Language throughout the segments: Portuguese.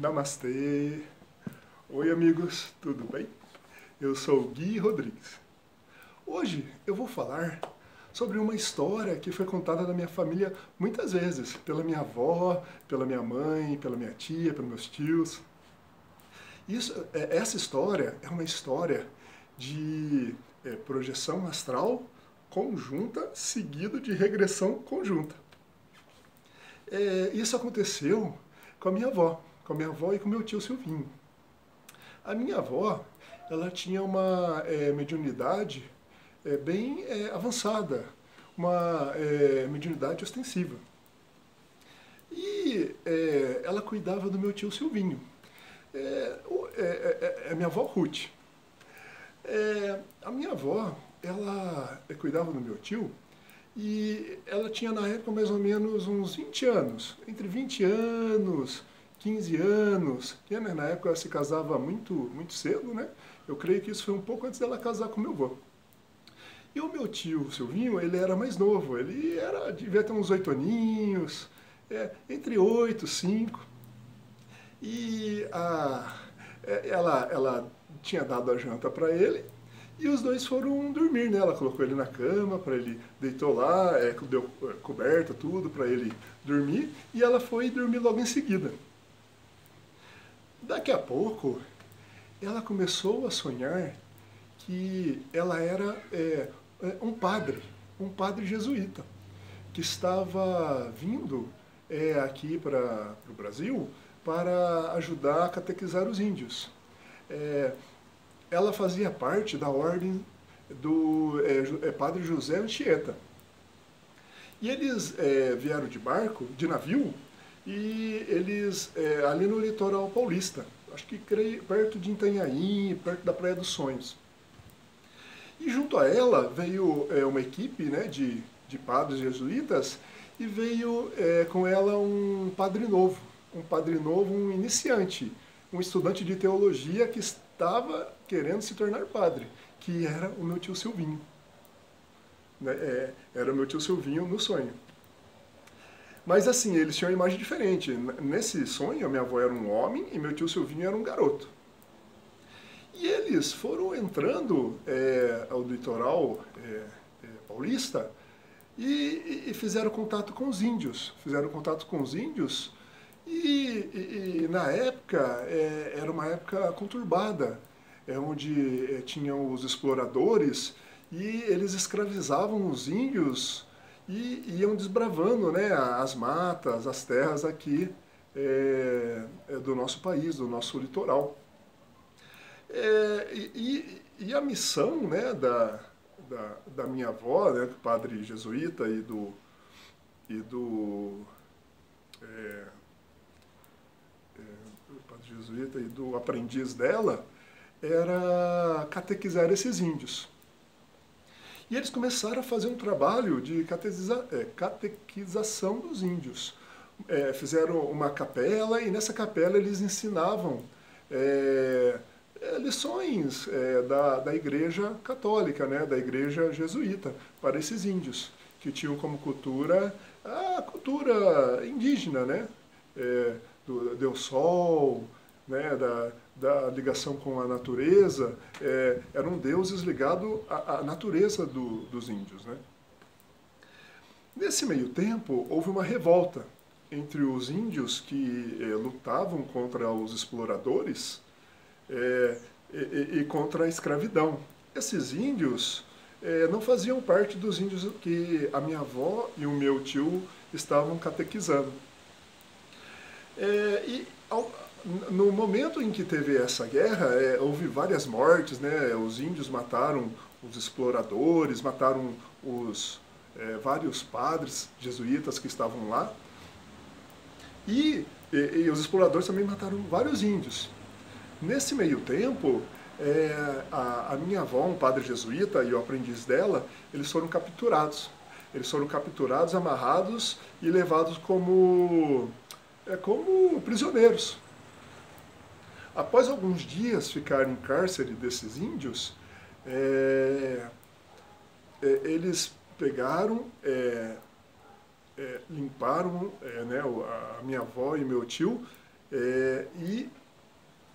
Namastê! Oi, amigos, tudo bem? Eu sou o Gui Rodrigues. Hoje eu vou falar sobre uma história que foi contada na minha família muitas vezes, pela minha avó, pela minha mãe, pela minha tia, pelos meus tios. Essa história é uma história de projeção astral conjunta seguido de regressão conjunta. Isso aconteceu com a minha avó e com meu tio Silvinho. A minha avó, ela tinha uma mediunidade bem avançada, uma mediunidade ostensiva. E ela cuidava do meu tio Silvinho. A minha avó Ruth. A minha avó, ela cuidava do meu tio e ela tinha na época mais ou menos uns 20 anos, entre 20 anos, 15 anos, que na época ela se casava muito cedo, né? Eu creio que isso foi um pouco antes dela casar com meu avô. E o meu tio Silvinho, ele era mais novo, devia ter uns 8 aninhos, entre 8 e 5. E ela tinha dado a janta para ele e os dois foram dormir, né? Ela colocou ele na cama, para ele deitou lá, deu coberta, tudo para ele dormir, e ela foi dormir logo em seguida. Daqui a pouco, ela começou a sonhar que ela era um padre jesuíta, que estava vindo aqui para o Brasil para ajudar a catequizar os índios. Ela fazia parte da ordem do Padre José Anchieta. E eles vieram de barco, de navio, e eles, ali no litoral paulista, acho que perto de Itanhaém, perto da Praia dos Sonhos. E junto a ela veio uma equipe, né, de padres jesuítas, e veio com ela um padre novo, um iniciante, um estudante de teologia que estava querendo se tornar padre, que era o meu tio Silvinho. Era o meu tio Silvinho no sonho. Mas assim, eles tinham uma imagem diferente. Nesse sonho, a minha avó era um homem e meu tio Silvinho era um garoto. E eles foram entrando ao litoral paulista e fizeram contato com os índios. E na época, era uma época conturbada, onde tinham os exploradores e eles escravizavam os índios e iam desbravando, né, as matas, as terras aqui do nosso país, do nosso litoral. E a missão, né, da minha avó, né, do padre jesuíta e do padre jesuíta e do aprendiz dela, era catequizar esses índios. E eles começaram a fazer um trabalho de catequização dos índios. Fizeram uma capela e nessa capela eles ensinavam lições da igreja católica, né, da igreja jesuíta, para esses índios, que tinham como cultura a cultura indígena, né, do Deus Sol, né, da ligação com a natureza, eram deuses ligados à natureza dos índios. Né? Nesse meio tempo, houve uma revolta entre os índios que lutavam contra os exploradores e contra a escravidão. Esses índios não faziam parte dos índios que a minha avó e o meu tio estavam catequizando. No momento em que teve essa guerra, houve várias mortes, né? Os índios mataram os exploradores, mataram vários padres jesuítas que estavam lá. E os exploradores também mataram vários índios. Nesse meio tempo, a minha avó, um padre jesuíta, e o aprendiz dela, eles foram capturados. Eles foram capturados, amarrados e levados como prisioneiros. Após alguns dias ficar em cárcere desses índios, eles pegaram, limparam, né, a minha avó e meu tio, e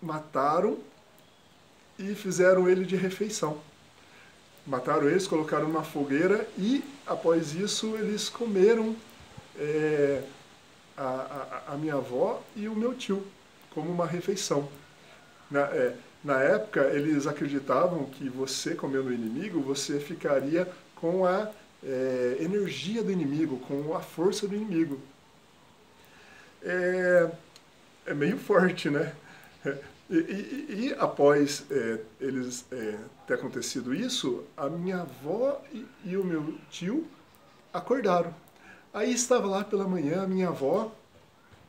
mataram e fizeram ele de refeição. Mataram eles, colocaram numa fogueira e, após isso, eles comeram a minha avó e o meu tio, como uma refeição. Na época, eles acreditavam que você, comendo o inimigo, você ficaria com a energia do inimigo, com a força do inimigo. É meio forte, né? E após eles ter acontecido isso, a minha avó e o meu tio acordaram. Aí estava lá pela manhã a minha avó,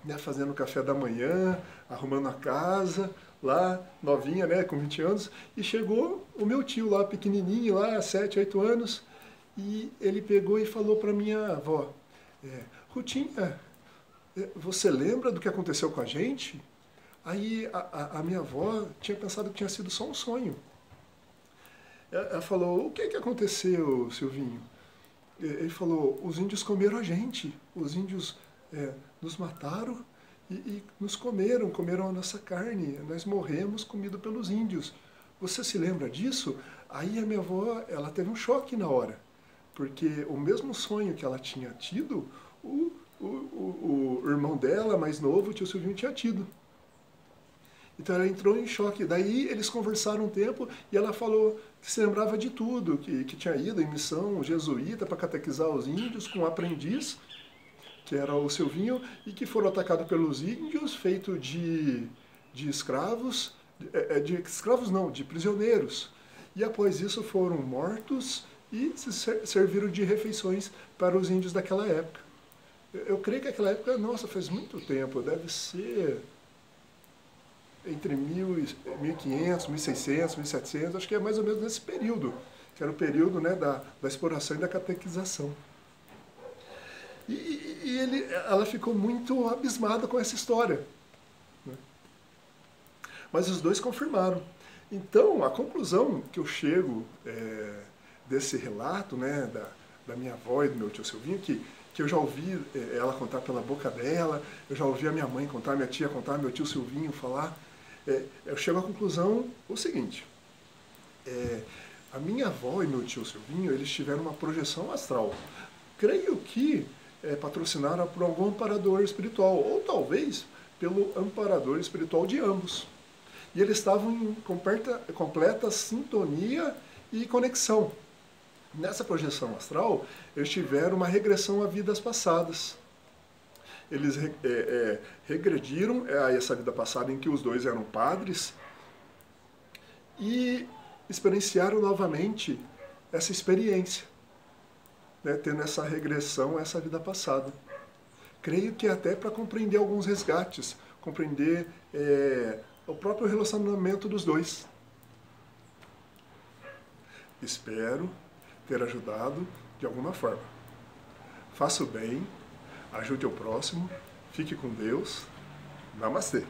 né, fazendo o café da manhã, arrumando a casa, lá novinha, né, com 20 anos, e chegou o meu tio lá pequenininho, lá 7, 8 anos, e ele pegou e falou para minha avó, Rutinha, você lembra do que aconteceu com a gente? Aí a minha avó tinha pensado que tinha sido só um sonho. Ela falou, o que aconteceu, Silvinho? Ele falou, os índios comeram a gente, os índios nos mataram e nos comeram a nossa carne, nós morremos comido pelos índios. Você se lembra disso? Aí a minha avó, ela teve um choque na hora, porque o mesmo sonho que ela tinha tido, o irmão dela, mais novo, o tio Silvinho, tinha tido. Então ela entrou em choque. Daí eles conversaram um tempo e ela falou que se lembrava de tudo, que tinha ido em missão jesuíta para catequizar os índios com um aprendiz, que era o Silvinho, e que foram atacados pelos índios, feito de escravos, de escravos não, de prisioneiros. E após isso foram mortos e serviram de refeições para os índios daquela época. Eu creio que aquela época, nossa, faz muito tempo, deve ser entre 1500, 1600, 1700, acho que é mais ou menos nesse período, que era o período, né, da exploração e da catequização. E ela ficou muito abismada com essa história, né? Mas os dois confirmaram. Então, a conclusão que eu chego desse relato, né, da minha avó e do meu tio Silvinho, que eu já ouvi ela contar pela boca dela, eu já ouvi a minha mãe contar, minha tia contar, meu tio Silvinho falar, eu chego à conclusão o seguinte, a minha avó e meu tio Silvinho, eles tiveram uma projeção astral. Creio que patrocinaram por algum amparador espiritual, ou talvez pelo amparador espiritual de ambos. E eles estavam em completa sintonia e conexão. Nessa projeção astral, eles tiveram uma regressão a vidas passadas. Eles regrediram a essa vida passada em que os dois eram padres e experienciaram novamente essa experiência, né, tendo essa regressão a essa vida passada. Creio que até para compreender alguns resgates, compreender o próprio relacionamento dos dois. Espero ter ajudado de alguma forma. Faça o bem, ajude o próximo, fique com Deus. Namastê!